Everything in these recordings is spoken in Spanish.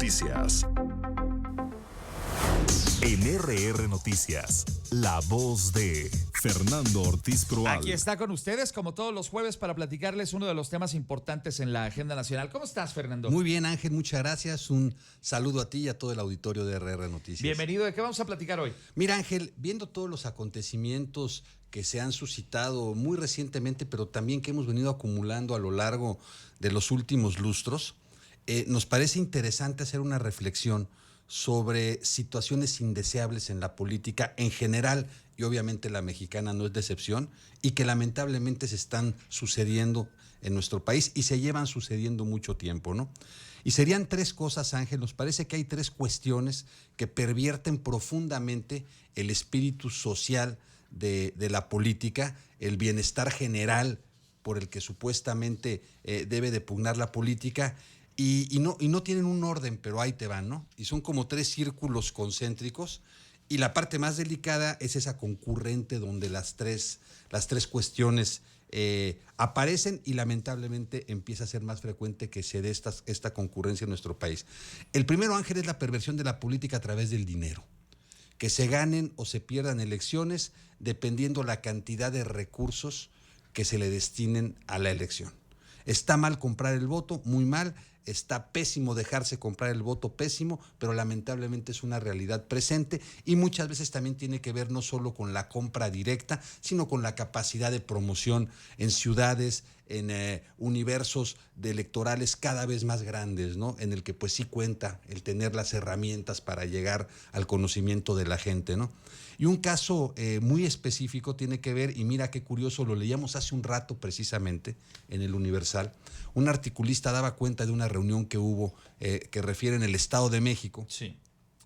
noticias. En RR Noticias, la voz de Fernando Ortiz Proal. Aquí está con ustedes, como todos los jueves, para platicarles uno de los temas importantes en la agenda nacional. ¿Cómo estás, Fernando? Muy bien, Ángel, muchas gracias. Un saludo a ti y a todo el auditorio de RR Noticias. Bienvenido. ¿De qué vamos a platicar hoy? Mira, Ángel, viendo todos los acontecimientos que se han suscitado muy recientemente, pero también que hemos venido acumulando a lo largo de los últimos lustros, nos parece interesante hacer una reflexión sobre situaciones indeseables en la política en general, y obviamente la mexicana no es de excepción, y que lamentablemente se están sucediendo en nuestro país y se llevan sucediendo mucho tiempo, ¿no? Y serían tres cosas, Ángel. Nos parece que hay tres cuestiones que pervierten profundamente el espíritu social de la política, el bienestar general por el que supuestamente debe de pugnar la política. Y no tienen un orden, pero ahí te van, ¿no? Y son como tres círculos concéntricos, y la parte más delicada es esa concurrente donde las tres cuestiones aparecen, y lamentablemente empieza a ser más frecuente que se dé esta concurrencia en nuestro país. El primero, Ángel, es la perversión de la política a través del dinero. Que se ganen o se pierdan elecciones dependiendo la cantidad de recursos que se le destinen a la elección. Está mal comprar el voto, muy mal. Está pésimo dejarse comprar el voto, pésimo, pero lamentablemente es una realidad presente, y muchas veces también tiene que ver no solo con la compra directa, sino con la capacidad de promoción en ciudades, en universos de electorales cada vez más grandes, ¿no? En el que pues sí cuenta el tener las herramientas para llegar al conocimiento de la gente, ¿no? Y un caso muy específico tiene que ver, y mira qué curioso, lo leíamos hace un rato precisamente en el Universal. Un articulista daba cuenta de una reunión que hubo que refiere en el Estado de México, sí,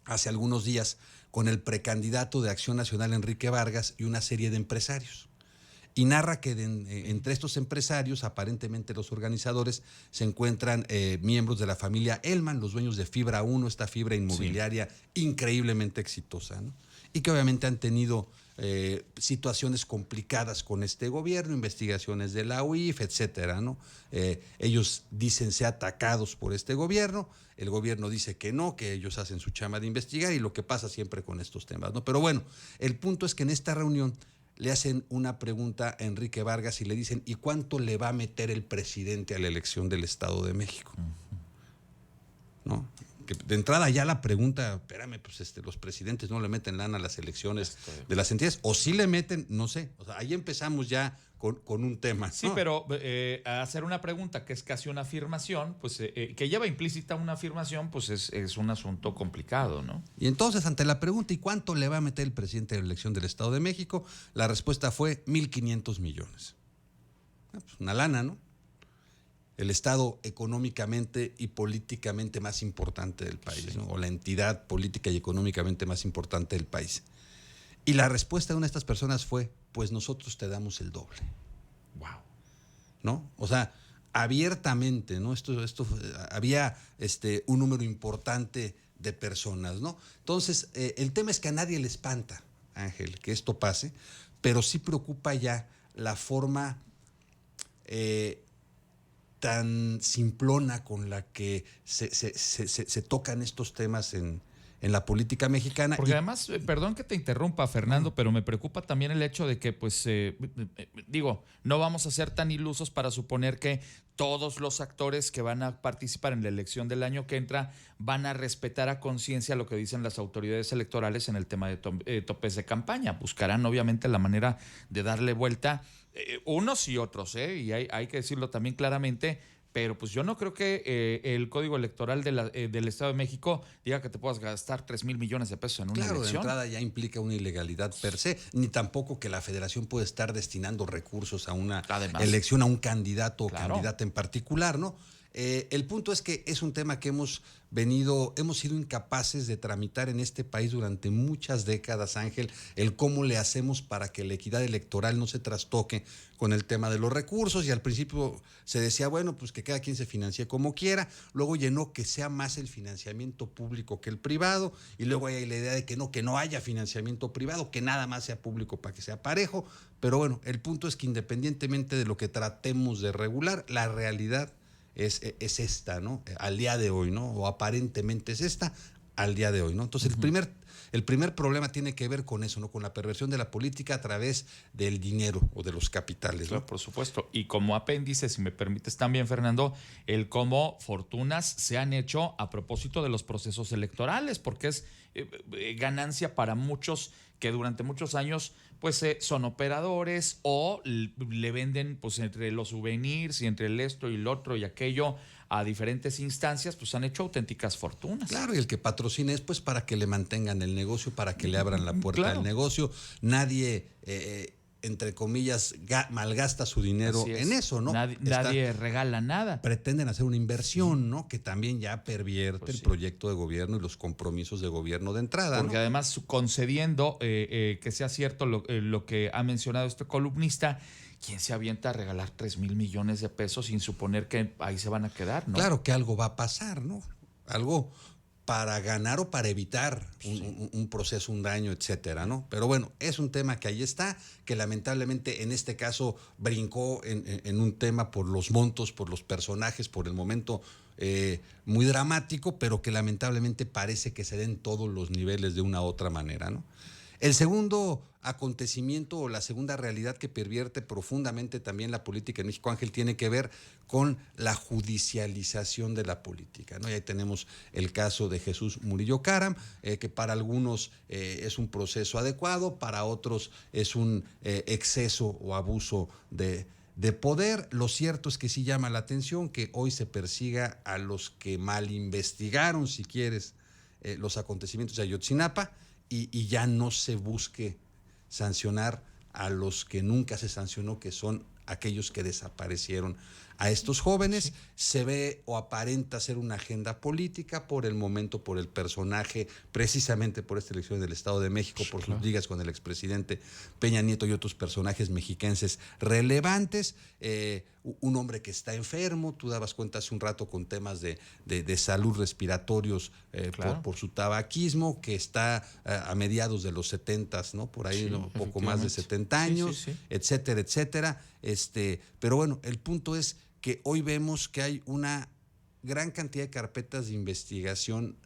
hace algunos días, con el precandidato de Acción Nacional Enrique Vargas y una serie de empresarios. Y narra que entre estos empresarios, aparentemente los organizadores, se encuentran miembros de la familia Elman, los dueños de Fibra 1, esta fibra inmobiliaria increíblemente exitosa, ¿no? Y que obviamente han tenido situaciones complicadas con este gobierno, investigaciones de la UIF, etcétera, ¿no? Ellos dicen ser atacados por este gobierno, el gobierno dice que no, que ellos hacen su chamba de investigar, y lo que pasa siempre con estos temas, ¿no? Pero bueno, el punto es que en esta reunión le hacen una pregunta a Enrique Vargas y le dicen: ¿y cuánto le va a meter el presidente a la elección del Estado de México? ¿No? Que de entrada ya la pregunta, espérame, pues los presidentes no le meten lana a las elecciones de las entidades, o sí le meten, no sé. O sea, ahí empezamos ya con un tema, ¿no? Sí, pero hacer una pregunta que es casi una afirmación, pues que lleva implícita una afirmación, pues es un asunto complicado, ¿no? Y entonces, ante la pregunta, ¿y cuánto le va a meter el presidente a la elección del Estado de México? La respuesta fue 1,500 millones. Pues una lana, ¿no? El estado económicamente y políticamente más importante del país, sí, ¿no? O la entidad política y económicamente más importante del país. Y la respuesta de una de estas personas fue: pues nosotros te damos el doble. Wow. ¿No? O sea, abiertamente, ¿no? Esto había un número importante de personas, ¿no? Entonces, el tema es que a nadie le espanta, Ángel, que esto pase, pero sí preocupa ya la forma tan simplona con la que se tocan estos temas en la política mexicana. Porque además, perdón que te interrumpa, Fernando, pero me preocupa también el hecho de que, pues, no vamos a ser tan ilusos para suponer que todos los actores que van a participar en la elección del año que entra van a respetar a conciencia lo que dicen las autoridades electorales en el tema de topes de campaña. Buscarán, obviamente, la manera de darle vuelta unos y otros, y hay que decirlo también claramente. Pero pues yo no creo que el Código Electoral del Estado de México diga que te puedas gastar 3,000 millones de pesos en una elección. Claro, de entrada ya implica una ilegalidad per se, ni tampoco que la federación puede estar destinando recursos a una elección, a un candidato o candidata en particular, ¿no? El punto es que es un tema que hemos sido incapaces de tramitar en este país durante muchas décadas, Ángel, el cómo le hacemos para que la equidad electoral no se trastoque con el tema de los recursos. Y al principio se decía, bueno, pues que cada quien se financie como quiera, luego llenó que sea más el financiamiento público que el privado, y luego hay la idea de que no haya financiamiento privado, que nada más sea público para que sea parejo. Pero bueno, el punto es que independientemente de lo que tratemos de regular, la realidad es esta, ¿no? Al día de hoy, ¿no? O aparentemente es esta al día de hoy, ¿no? Entonces, el primer problema tiene que ver con eso, ¿no? Con la perversión de la política a través del dinero o de los capitales, ¿no? Claro, por supuesto. Y como apéndice, si me permites también, Fernando, el cómo fortunas se han hecho a propósito de los procesos electorales, porque es ganancia para muchos que durante muchos años pues son operadores o le venden pues entre los souvenirs y entre el esto y el otro y aquello a diferentes instancias, pues han hecho auténticas fortunas. Claro, y el que patrocina es pues para que le mantengan el negocio, para que le abran la puerta del negocio. Nadie, entre comillas, malgasta su dinero en eso, ¿no? Nadie regala nada. Pretenden hacer una inversión, ¿no? Que también ya pervierte el proyecto de gobierno y los compromisos de gobierno de entrada. Porque ¿no? además, concediendo que sea cierto lo que ha mencionado este columnista, ¿quién se avienta a regalar 3,000 millones de pesos sin suponer que ahí se van a quedar, ¿no? Claro que algo va a pasar, ¿no? Algo para ganar o para evitar un proceso, un daño, etcétera, ¿no? Pero bueno, es un tema que ahí está, que lamentablemente en este caso brincó en un tema por los montos, por los personajes, por el momento muy dramático, pero que lamentablemente parece que se den todos los niveles de una u otra manera, ¿no? El segundo acontecimiento o la segunda realidad que pervierte profundamente también la política en México, Ángel, tiene que ver con la judicialización de la política, ¿no? Y ahí tenemos el caso de Jesús Murillo Caram, que para algunos es un proceso adecuado, para otros es un exceso o abuso de poder. Lo cierto es que sí llama la atención que hoy se persiga a los que mal investigaron, si quieres, los acontecimientos de Ayotzinapa, y ya no se busque sancionar a los que nunca se sancionó, que son aquellos que desaparecieron a estos jóvenes. Sí. Se ve o aparenta ser una agenda política por el momento, por el personaje, precisamente por esta elección del Estado de México, por sus ligas con el expresidente Peña Nieto y otros personajes mexiquenses relevantes. Un hombre que está enfermo, tú dabas cuenta hace un rato con temas de salud respiratorios por su tabaquismo, que está a mediados de los 70s, ¿no? Por ahí, ¿no? Poco más de 70 años, etcétera, etcétera. Pero bueno, el punto es que hoy vemos que hay una gran cantidad de carpetas de investigación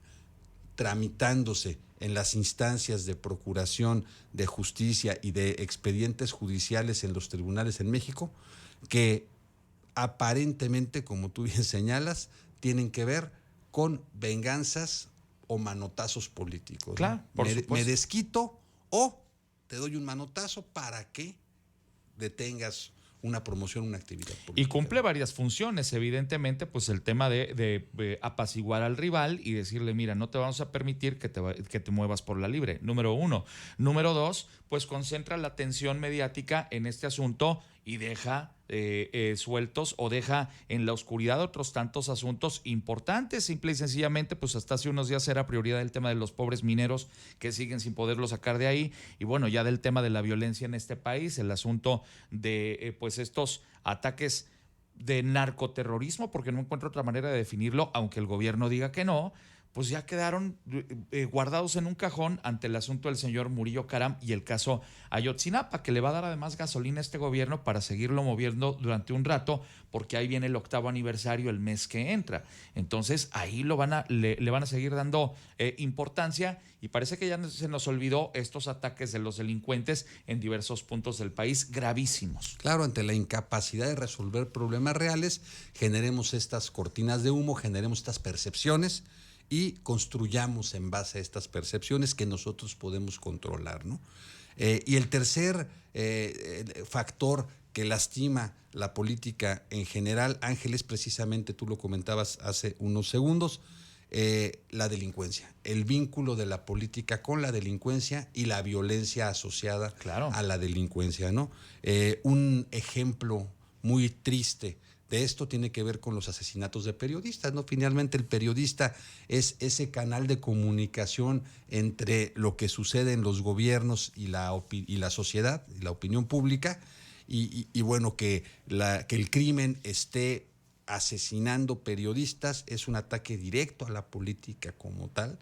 tramitándose en las instancias de procuración, de justicia y de expedientes judiciales en los tribunales en México, que aparentemente, como tú bien señalas, tienen que ver con venganzas o manotazos políticos. Claro, ¿no? Me desquito o te doy un manotazo para que detengas una promoción, una actividad política. Y cumple varias funciones, evidentemente, pues el tema de apaciguar al rival y decirle, mira, no te vamos a permitir que te muevas por la libre, número uno. Número dos, pues concentra la atención mediática en este asunto y deja sueltos o deja en la oscuridad otros tantos asuntos importantes. Simple y sencillamente, pues hasta hace unos días era prioridad el tema de los pobres mineros que siguen sin poderlo sacar de ahí, y bueno, ya del tema de la violencia en este país, el asunto de pues estos ataques de narcoterrorismo, porque no encuentro otra manera de definirlo, aunque el gobierno diga que no, pues ya quedaron guardados en un cajón ante el asunto del señor Murillo Caram y el caso Ayotzinapa, que le va a dar además gasolina a este gobierno para seguirlo moviendo durante un rato, porque ahí viene el 8º aniversario el mes que entra. Entonces ahí le van a seguir dando importancia, y parece que ya se nos olvidó estos ataques de los delincuentes en diversos puntos del país gravísimos. Claro, ante la incapacidad de resolver problemas reales, generemos estas cortinas de humo, generemos estas percepciones y construyamos en base a estas percepciones que nosotros podemos controlar, ¿no? Y el tercer factor que lastima la política en general, Ángel, es precisamente, tú lo comentabas hace unos segundos, la delincuencia, el vínculo de la política con la delincuencia y la violencia asociada a la delincuencia, ¿no? Un ejemplo muy triste de esto tiene que ver con los asesinatos de periodistas, ¿no? Finalmente el periodista es ese canal de comunicación entre lo que sucede en los gobiernos y la sociedad, y la opinión pública, y bueno, que el crimen esté asesinando periodistas es un ataque directo a la política como tal.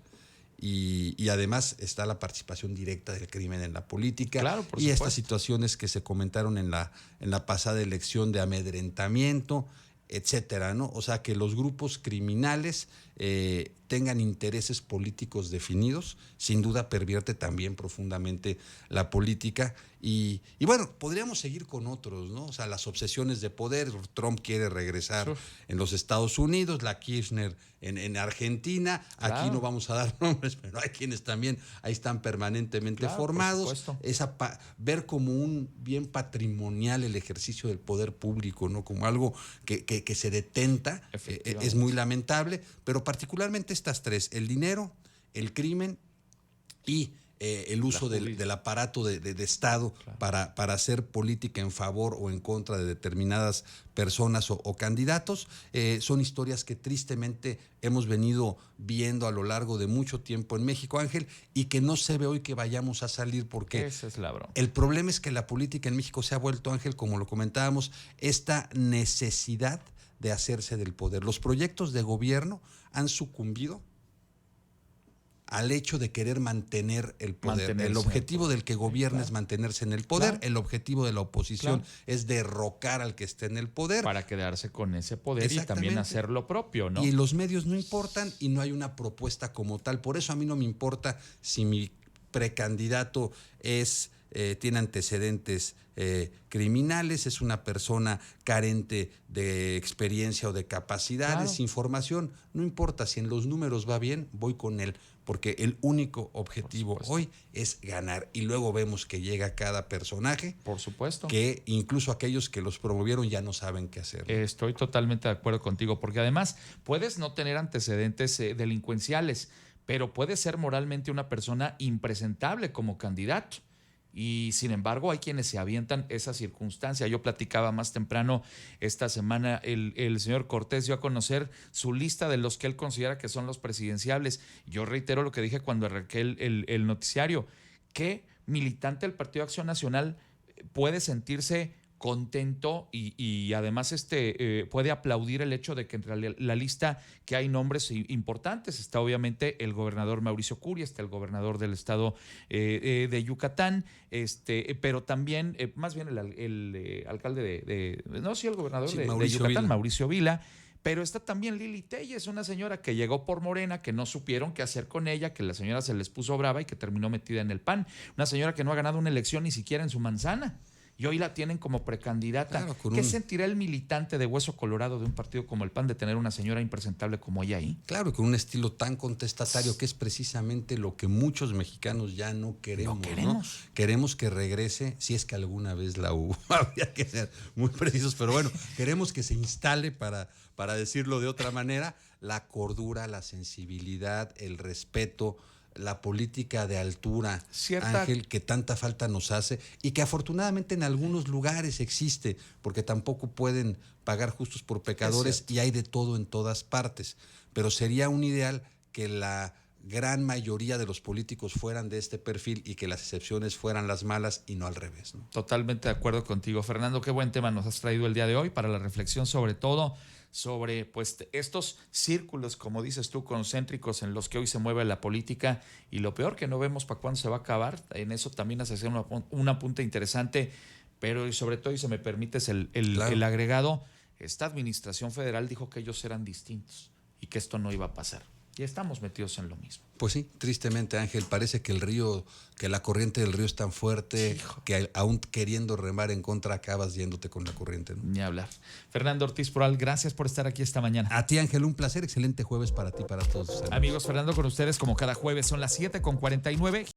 Y además está la participación directa del crimen en la política. Claro, por y supuesto. Estas situaciones que se comentaron en la pasada elección de amedrentamiento etcétera, ¿no? O sea, que los grupos criminales tengan intereses políticos definidos, sin duda pervierte también profundamente la política. Y bueno, podríamos seguir con otros, ¿no? O sea, las obsesiones de poder. Trump quiere regresar en los Estados Unidos, la Kirchner en Argentina. Claro. Aquí no vamos a dar nombres, pero hay quienes también ahí están permanentemente formados. Ver como un bien patrimonial el ejercicio del poder público, ¿no? Como algo que se detenta, es muy lamentable, pero particularmente estas tres: el dinero, el crimen y el uso del aparato de Estado, claro, para hacer política en favor o en contra de determinadas personas o candidatos. Son historias que tristemente hemos venido viendo a lo largo de mucho tiempo en México, Ángel, y que no se ve hoy que vayamos a salir, porque esa es la broma. El problema es que la política en México se ha vuelto, Ángel, como lo comentábamos, esta necesidad de hacerse del poder. Los proyectos de gobierno han sucumbido al hecho de querer mantener el poder. El objetivo del que gobierna es mantenerse en el poder. Claro. El objetivo de la oposición es derrocar al que esté en el poder. Para quedarse con ese poder y también hacer lo propio, ¿no? Y los medios no importan y no hay una propuesta como tal. Por eso a mí no me importa si mi precandidato tiene antecedentes criminales, es una persona carente de experiencia o de capacidades, información. No importa, si en los números va bien, voy con él, porque el único objetivo hoy es ganar. Y luego vemos que llega cada personaje. Por supuesto. Que incluso aquellos que los promovieron ya no saben qué hacer. Estoy totalmente de acuerdo contigo, porque además puedes no tener antecedentes delincuenciales, pero puedes ser moralmente una persona impresentable como candidato. Y sin embargo hay quienes se avientan esa circunstancia. Yo platicaba más temprano esta semana, el señor Cortés dio a conocer su lista de los que él considera que son los presidenciables. Yo reitero lo que dije cuando arranqué el noticiario. ¿Qué militante del Partido de Acción Nacional puede sentirse contento y además puede aplaudir el hecho de que entre la lista que hay nombres importantes? Está obviamente el gobernador Mauricio Curi, está el gobernador del estado de Yucatán, pero también más bien el alcalde el gobernador de Yucatán, Vila. Mauricio Vila. Pero está también Lili Telles, una señora que llegó por Morena, que no supieron qué hacer con ella, que la señora se les puso brava y que terminó metida en el PAN. Una señora que no ha ganado una elección ni siquiera en su manzana. Y hoy la tienen como precandidata. Claro, ¿qué sentirá el militante de hueso colorado de un partido como el PAN de tener una señora impresentable como ella ahí? Claro, con un estilo tan contestatario, que es precisamente lo que muchos mexicanos ya no queremos. ¿No? Queremos que regrese, si es que alguna vez la hubo. Habría que ser muy precisos, pero bueno, queremos que se instale, para decirlo de otra manera, la cordura, la sensibilidad, el respeto, la política de altura, Ángel, que tanta falta nos hace y que afortunadamente en algunos lugares existe, porque tampoco pueden pagar justos por pecadores y hay de todo en todas partes. Pero sería un ideal que la gran mayoría de los políticos fueran de este perfil y que las excepciones fueran las malas y no al revés, ¿no? Totalmente de acuerdo contigo, Fernando. Qué buen tema nos has traído el día de hoy para la reflexión, sobre todo sobre pues estos círculos, como dices tú, concéntricos en los que hoy se mueve la política, y lo peor, que no vemos para cuándo se va a acabar. En eso también hace un apunte interesante, pero sobre todo, y si me permites el agregado, esta administración federal dijo que ellos eran distintos y que esto no iba a pasar. Y estamos metidos en lo mismo. Pues sí, tristemente, Ángel, parece que la corriente del río es tan fuerte que aún queriendo remar en contra acabas yéndote con la corriente, ¿no? Ni hablar. Fernando Ortiz Proal, gracias por estar aquí esta mañana. A ti, Ángel, un placer. Excelente jueves para ti y para todos. Amigos, Fernando con ustedes como cada jueves. Son las 7:49.